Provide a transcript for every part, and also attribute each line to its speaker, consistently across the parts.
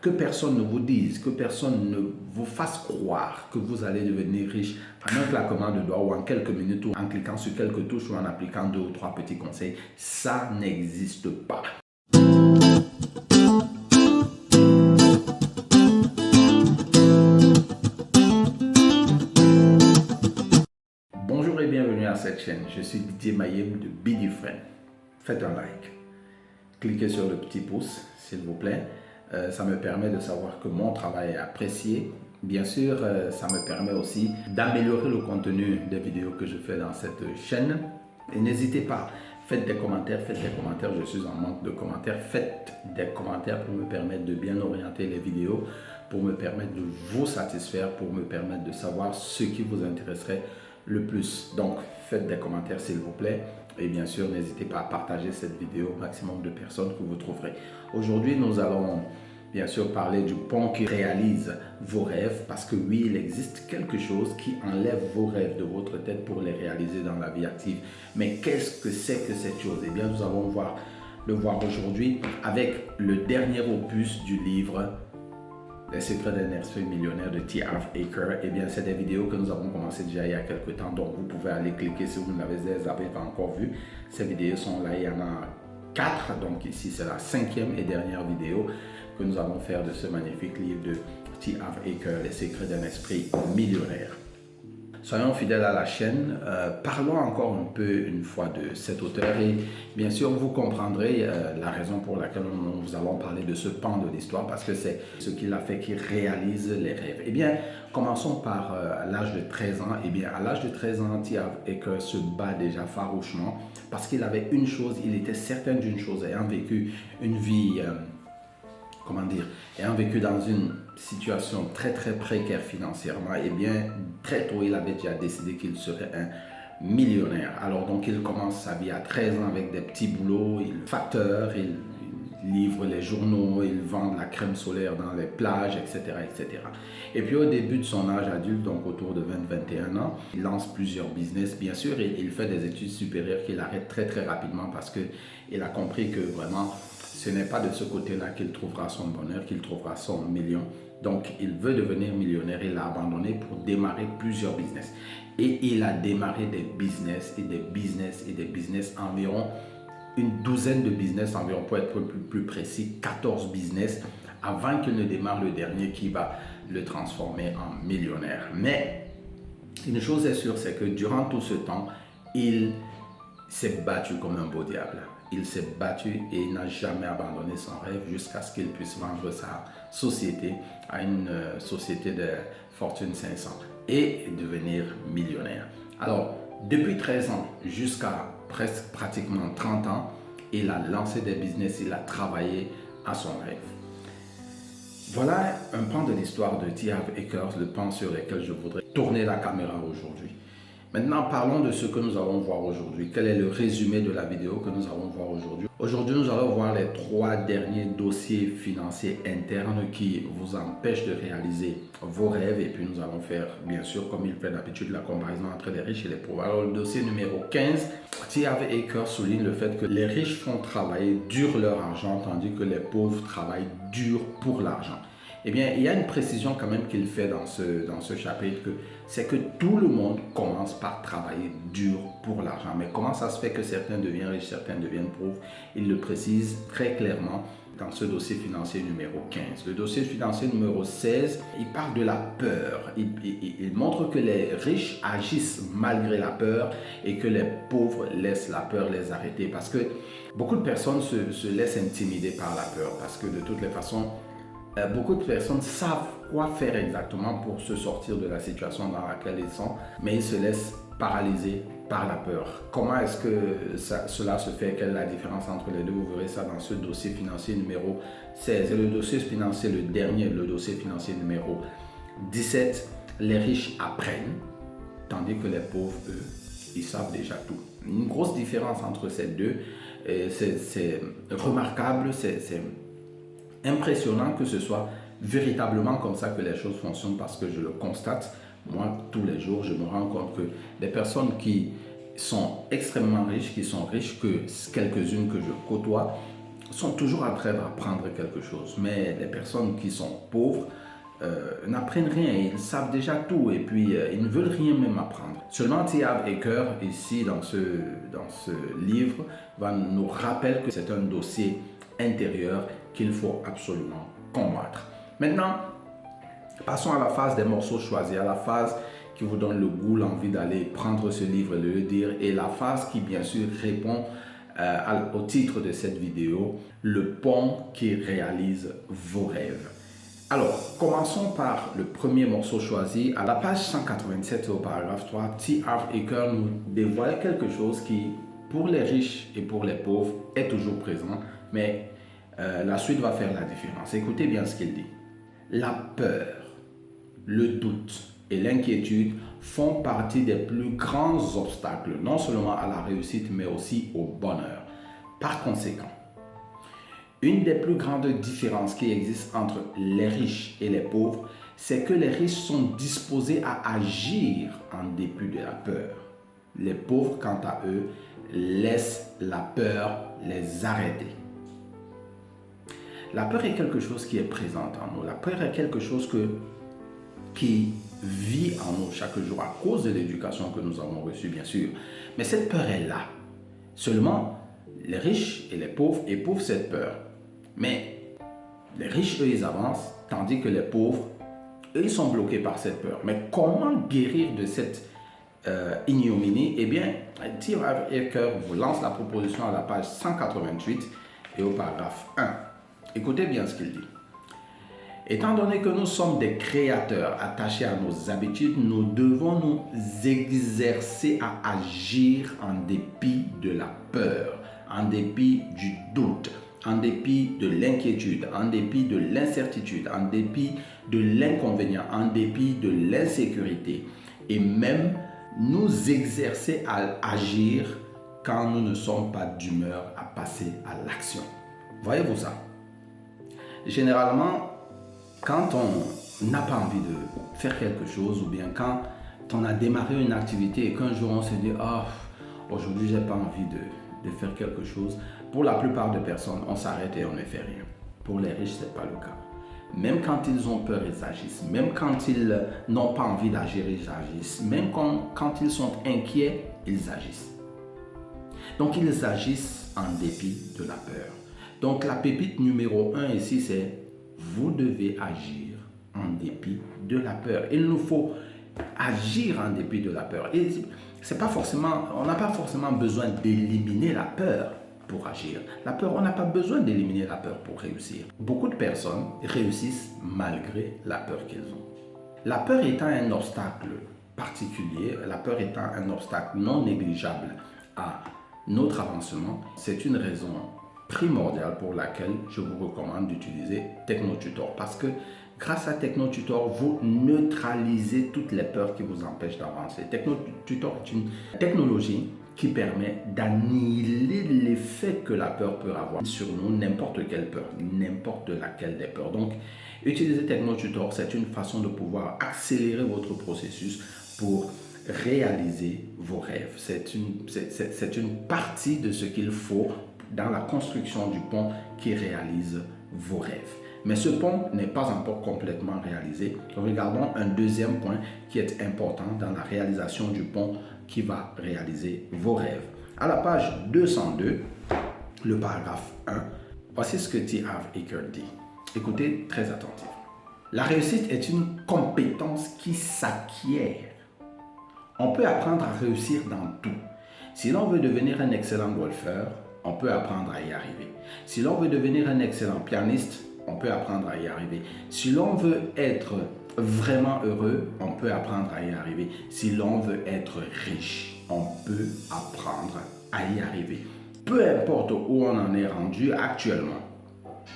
Speaker 1: Que personne ne vous dise, que personne ne vous fasse croire que vous allez devenir riche en un claquement de doigts ou en quelques minutes ou en cliquant sur quelques touches ou en appliquant 2 ou 3 petits conseils. Ça n'existe pas. Bonjour et bienvenue à cette chaîne. Je suis Didier Mayem de Be Different. Faites un like. Cliquez sur le petit pouce, s'il vous plaît. Ça me permet de savoir que mon travail est apprécié. Bien sûr, ça me permet aussi d'améliorer le contenu des vidéos que je fais dans cette chaîne. Et n'hésitez pas, faites des commentaires, je suis en manque de commentaires. Faites des commentaires pour me permettre de bien orienter les vidéos, pour me permettre de vous satisfaire, pour me permettre de savoir ce qui vous intéresserait le plus. Donc, faites des commentaires s'il vous plaît. Et bien sûr, n'hésitez pas à partager cette vidéo au maximum de personnes que vous trouverez. Aujourd'hui, nous allons bien sûr parler du pont qui réalise vos rêves, parce que oui, il existe quelque chose qui enlève vos rêves de votre tête pour les réaliser dans la vie active. Mais qu'est-ce que c'est que cette chose? Eh bien, nous allons le voir aujourd'hui avec le dernier opus du livre Les secrets d'un esprit millionnaire de T. Harv Eker. Eh bien, c'est des vidéos que nous avons commencé déjà il y a quelques temps, donc vous pouvez aller cliquer si vous ne les avez pas encore vues. Ces vidéos sont là, il y en a 4, donc ici c'est la 5e et dernière vidéo que nous allons faire de ce magnifique livre de T. Harv Eker, Les secrets d'un esprit millionnaire. Soyons fidèles à la chaîne, parlons encore un peu une fois de cet auteur et bien sûr vous comprendrez la raison pour laquelle nous allons parler de ce pan de l'histoire, parce que c'est ce qu'il a fait qui réalise les rêves. Eh bien, commençons par l'âge de 13 ans. Eh bien, à l'âge de 13 ans, T. Harv Eker se bat déjà farouchement parce qu'il avait une chose, il était certain d'une chose, ayant vécu une vie... ayant vécu dans une situation très précaire financièrement, et bien très tôt il avait déjà décidé qu'il serait un millionnaire. Alors donc il commence sa vie à 13 ans avec des petits boulots, il est facteur, il livre les journaux, il vend de la crème solaire dans les plages, etc., etc. Et puis au début de son âge adulte, donc autour de 20-21 ans, il lance plusieurs business, bien sûr, et il fait des études supérieures qu'il arrête très rapidement parce qu'il a compris que vraiment ce n'est pas de ce côté-là qu'il trouvera son bonheur, qu'il trouvera son million. Donc, il veut devenir millionnaire. Il a abandonné pour démarrer plusieurs business. Et il a démarré des business et des business et des business, environ une douzaine de business, environ pour être plus précis, 14 business, avant qu'il ne démarre le dernier qui va le transformer en millionnaire. Mais une chose est sûre, c'est que durant tout ce temps, il s'est battu comme un beau diable. Il s'est battu et il n'a jamais abandonné son rêve jusqu'à ce qu'il puisse vendre sa société à une société de Fortune 500 et devenir millionnaire. Alors, depuis 13 ans jusqu'à pratiquement 30 ans, il a lancé des business, il a travaillé à son rêve. Voilà un pan de l'histoire de T. Harv Eker, le pan sur lequel je voudrais tourner la caméra aujourd'hui. Maintenant, parlons de ce que nous allons voir aujourd'hui. Quel est le résumé de la vidéo que nous allons voir aujourd'hui? Aujourd'hui, nous allons voir les 3 derniers dossiers financiers internes qui vous empêchent de réaliser vos rêves. Et puis, nous allons faire, bien sûr, comme il fait d'habitude, la comparaison entre les riches et les pauvres. Alors, le dossier numéro 15, T. Harv Eker souligne le fait que les riches font travailler dur leur argent, tandis que les pauvres travaillent dur pour l'argent. Eh bien, il y a une précision quand même qu'il fait dans ce chapitre, c'est que tout le monde commence par travailler dur pour l'argent. Mais comment ça se fait que certains deviennent riches, certains deviennent pauvres? Il le précise très clairement dans ce dossier financier numéro 15. Le dossier financier numéro 16, il parle de la peur. Il montre que les riches agissent malgré la peur et que les pauvres laissent la peur les arrêter. Parce que beaucoup de personnes se laissent intimider par la peur, parce que de toutes les façons, beaucoup de personnes savent quoi faire exactement pour se sortir de la situation dans laquelle ils sont, mais ils se laissent paralyser par la peur. Comment est-ce que cela se fait? Quelle est la différence entre les deux? Vous verrez ça dans ce dossier financier numéro 16. Et le dossier financier, le dernier, le dossier financier numéro 17, les riches apprennent, tandis que les pauvres, eux, ils savent déjà tout. Une grosse différence entre ces deux, c'est remarquable, c'est impressionnant que ce soit véritablement comme ça que les choses fonctionnent, parce que je le constate, moi, tous les jours, je me rends compte que des personnes qui sont extrêmement riches, qui sont riches que quelques-unes que je côtoie, sont toujours en train d'apprendre quelque chose. Mais les personnes qui sont pauvres n'apprennent rien, ils savent déjà tout et puis ils ne veulent rien même apprendre. Seulement T. Harv Eker, ici dans ce livre, va nous rappeler que c'est un dossier intérieur qu'il faut absolument combattre. Maintenant, passons à la phase des morceaux choisis, à la phase qui vous donne le goût, l'envie d'aller prendre ce livre et de le lire, et la phase qui bien sûr répond au titre de cette vidéo, le pont qui réalise vos rêves. Alors, commençons par le premier morceau choisi. À la page 187 au paragraphe 3, T. Harv Eker nous dévoile quelque chose qui, pour les riches et pour les pauvres, est toujours présent, mais la suite va faire la différence. Écoutez bien ce qu'il dit. La peur, le doute et l'inquiétude font partie des plus grands obstacles, non seulement à la réussite, mais aussi au bonheur. Par conséquent, une des plus grandes différences qui existent entre les riches et les pauvres, c'est que les riches sont disposés à agir en dépit de la peur. Les pauvres, quant à eux, laissent la peur les arrêter. La peur est quelque chose qui est présent en nous. La peur est quelque chose qui vit en nous chaque jour à cause de l'éducation que nous avons reçue, bien sûr. Mais cette peur est là. Seulement, les riches et les pauvres éprouvent cette peur. Mais les riches, eux, ils avancent, tandis que les pauvres, eux, ils sont bloqués par cette peur. Mais comment guérir de cette ignominie? Eh bien, T. Harv Eker vous lance la proposition à la page 188 et au paragraphe 1. Écoutez bien ce qu'il dit. Étant donné que nous sommes des créateurs attachés à nos habitudes, nous devons nous exercer à agir en dépit de la peur, en dépit du doute, en dépit de l'inquiétude, en dépit de l'incertitude, en dépit de l'inconvénient, en dépit de l'insécurité, et même nous exercer à agir quand nous ne sommes pas d'humeur à passer à l'action. Voyez-vous ça? Généralement, quand on n'a pas envie de faire quelque chose, ou bien quand on a démarré une activité et qu'un jour on se dit « Ah, aujourd'hui j'ai pas envie de faire quelque chose », pour la plupart des personnes, on s'arrête et on ne fait rien. Pour les riches, ce n'est pas le cas. Même quand ils ont peur, ils agissent. Même quand ils n'ont pas envie d'agir, ils agissent. Même quand ils sont inquiets, ils agissent. Donc, ils agissent en dépit de la peur. Donc, la pépite numéro 1 ici, c'est vous devez agir en dépit de la peur. Il nous faut agir en dépit de la peur. Et c'est pas forcément, on n'a pas forcément besoin d'éliminer la peur pour agir. La peur, on n'a pas besoin d'éliminer la peur pour réussir. Beaucoup de personnes réussissent malgré la peur qu'ils ont. La peur étant un obstacle particulier, la peur étant un obstacle non négligeable à notre avancement, c'est une raison primordiale pour laquelle je vous recommande d'utiliser TechnoTutor, parce que grâce à TechnoTutor, vous neutralisez toutes les peurs qui vous empêchent d'avancer. TechnoTutor est une technologie qui permet d'annihiler l'effet que la peur peut avoir sur nous, n'importe quelle peur, n'importe laquelle des peurs. Donc, utiliser TechnoTutor, c'est une façon de pouvoir accélérer votre processus pour réaliser vos rêves. C'est une partie de ce qu'il faut dans la construction du pont qui réalise vos rêves. Mais ce pont n'est pas encore complètement réalisé. Regardons un deuxième point qui est important dans la réalisation du pont qui va réaliser vos rêves. À la page 202, le paragraphe 1, voici ce que T. Harv Eker dit. Écoutez très attentivement. La réussite est une compétence qui s'acquiert. On peut apprendre à réussir dans tout. Si l'on veut devenir un excellent golfeur, on peut apprendre à y arriver. Si l'on veut devenir un excellent pianiste, on peut apprendre à y arriver. Si l'on veut être vraiment heureux, on peut apprendre à y arriver. Si l'on veut être riche, on peut apprendre à y arriver. Peu importe où on en est rendu actuellement,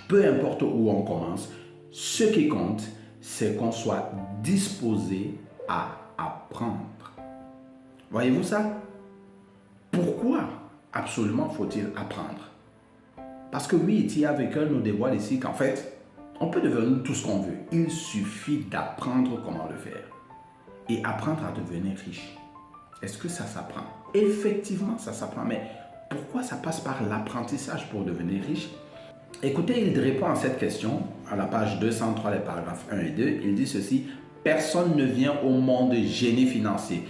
Speaker 1: peu importe où on commence, ce qui compte, c'est qu'on soit disposé à apprendre. Voyez-vous ça? Pourquoi absolument faut-il apprendre? Parce que oui, T. Harv Eker nous dévoile ici qu'en fait, on peut devenir tout ce qu'on veut. Il suffit d'apprendre comment le faire. Et apprendre à devenir riche. Est-ce que ça s'apprend? Effectivement, ça s'apprend. Mais pourquoi ça passe par l'apprentissage pour devenir riche? Écoutez, il répond à cette question à la page 203, les paragraphes 1 et 2. Il dit ceci: personne ne vient au monde génie financier.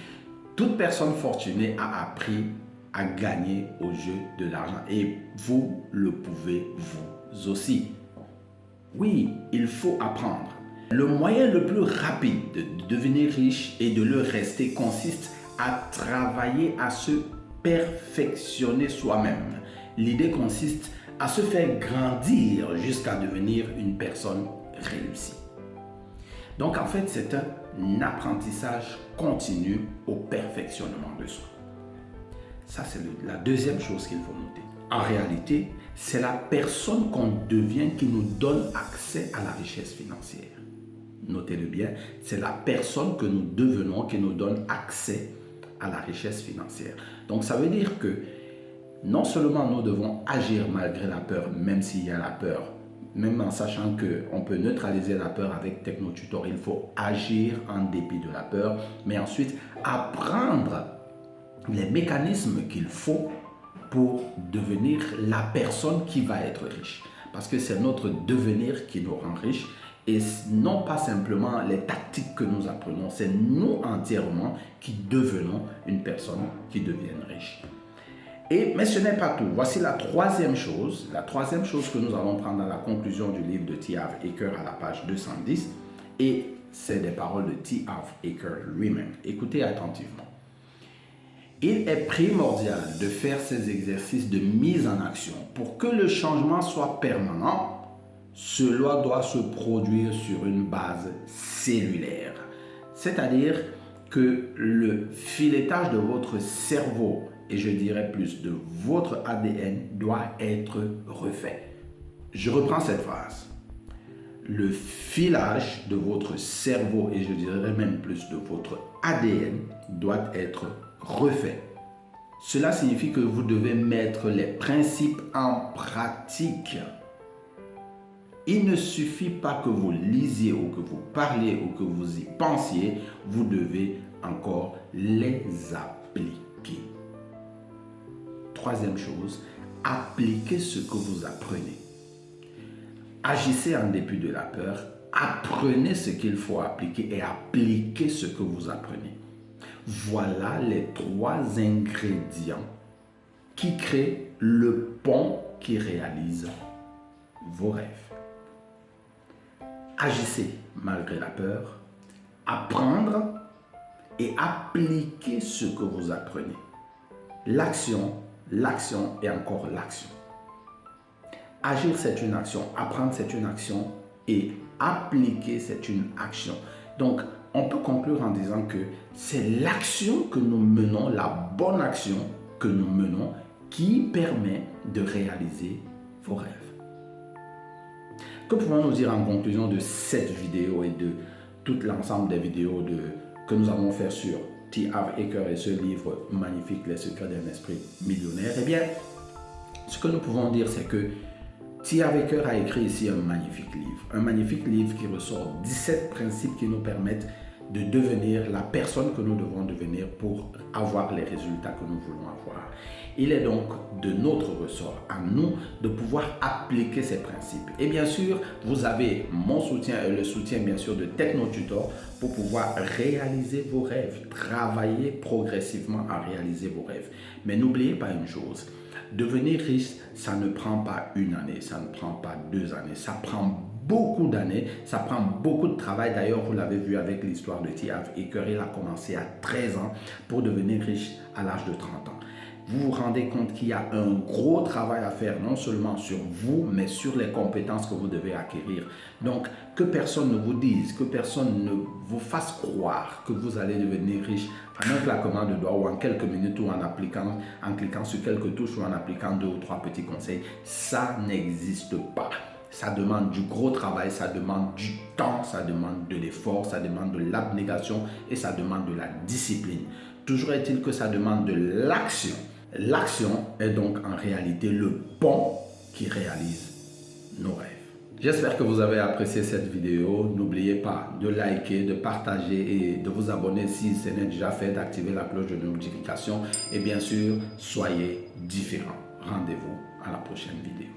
Speaker 1: Toute personne fortunée a appris à gagner au jeu de l'argent et vous le pouvez vous aussi. Oui, il faut apprendre. Le moyen le plus rapide de devenir riche et de le rester consiste à travailler à se perfectionner soi-même. L'idée consiste à se faire grandir jusqu'à devenir une personne réussie. Donc en fait, c'est un apprentissage continu au perfectionnement de soi. Ça, c'est la deuxième chose qu'il faut noter. En réalité, c'est la personne qu'on devient qui nous donne accès à la richesse financière. Notez-le bien, c'est la personne que nous devenons qui nous donne accès à la richesse financière. Donc ça veut dire que non seulement nous devons agir malgré la peur, même s'il y a la peur, même en sachant qu'on peut neutraliser la peur avec TechnoTutor, il faut agir en dépit de la peur, mais ensuite apprendre les mécanismes qu'il faut pour devenir la personne qui va être riche. Parce que c'est notre devenir qui nous rend riche et non pas simplement les tactiques que nous apprenons, c'est nous entièrement qui devenons une personne qui devient riche. Mais ce n'est pas tout. Voici la troisième chose que nous allons prendre dans la conclusion du livre de T. Harv Eker à la page 210. Et c'est des paroles de T. Harv Eker lui-même. Écoutez attentivement. Il est primordial de faire ces exercices de mise en action. Pour que le changement soit permanent, cela doit se produire sur une base cellulaire. C'est-à-dire que le filetage de votre cerveau, et je dirais plus de votre ADN, doit être refait. Je reprends cette phrase. Le filage de votre cerveau, et je dirais même plus de votre ADN, doit être refait. Cela signifie que vous devez mettre les principes en pratique. Il ne suffit pas que vous lisiez ou que vous parliez ou que vous y pensiez, vous devez encore les appliquer. Troisième chose, appliquez ce que vous apprenez. Agissez en dépit de la peur, apprenez ce qu'il faut appliquer et appliquez ce que vous apprenez. Voilà les trois ingrédients qui créent le pont qui réalise vos rêves. Agissez malgré la peur, apprendre et appliquer ce que vous apprenez. L'action et encore l'action. Agir, c'est une action. Apprendre, c'est une action. Et appliquer, c'est une action. Donc, on peut conclure en disant que c'est l'action que nous menons, la bonne action que nous menons, qui permet de réaliser vos rêves. Que pouvons-nous dire en conclusion de cette vidéo et de tout l'ensemble des vidéos que nous allons faire sur T. Harv Eker et ce livre magnifique, Les secrets d'un esprit millionnaire? Eh bien, ce que nous pouvons dire, c'est que T. Harv Eker a écrit ici un magnifique livre qui ressort 17 principes qui nous permettent de devenir la personne que nous devons devenir pour avoir les résultats que nous voulons avoir. Il est donc de notre ressort, à nous, de pouvoir appliquer ces principes. Et bien sûr, vous avez mon soutien et le soutien bien sûr de TechnoTutor pour pouvoir réaliser vos rêves, travailler progressivement à réaliser vos rêves. Mais n'oubliez pas une chose, devenir riche, ça ne prend pas une année, ça ne prend pas 2 années, ça prend beaucoup d'années, ça prend beaucoup de travail. D'ailleurs, vous l'avez vu avec l'histoire de T. Harv Eker, il a commencé à 13 ans pour devenir riche à l'âge de 30 ans. Vous vous rendez compte qu'il y a un gros travail à faire, non seulement sur vous, mais sur les compétences que vous devez acquérir. Donc, que personne ne vous dise, que personne ne vous fasse croire que vous allez devenir riche en un claquement de doigts ou en quelques minutes ou en cliquant sur quelques touches ou en appliquant 2 ou 3 petits conseils. Ça n'existe pas. Ça demande du gros travail, ça demande du temps, ça demande de l'effort, ça demande de l'abnégation et ça demande de la discipline. Toujours est-il que ça demande de l'action. L'action est donc en réalité le pont qui réalise nos rêves. J'espère que vous avez apprécié cette vidéo. N'oubliez pas de liker, de partager et de vous abonner si ce n'est déjà fait, d'activer la cloche de notification. Et bien sûr, soyez différents. Rendez-vous à la prochaine vidéo.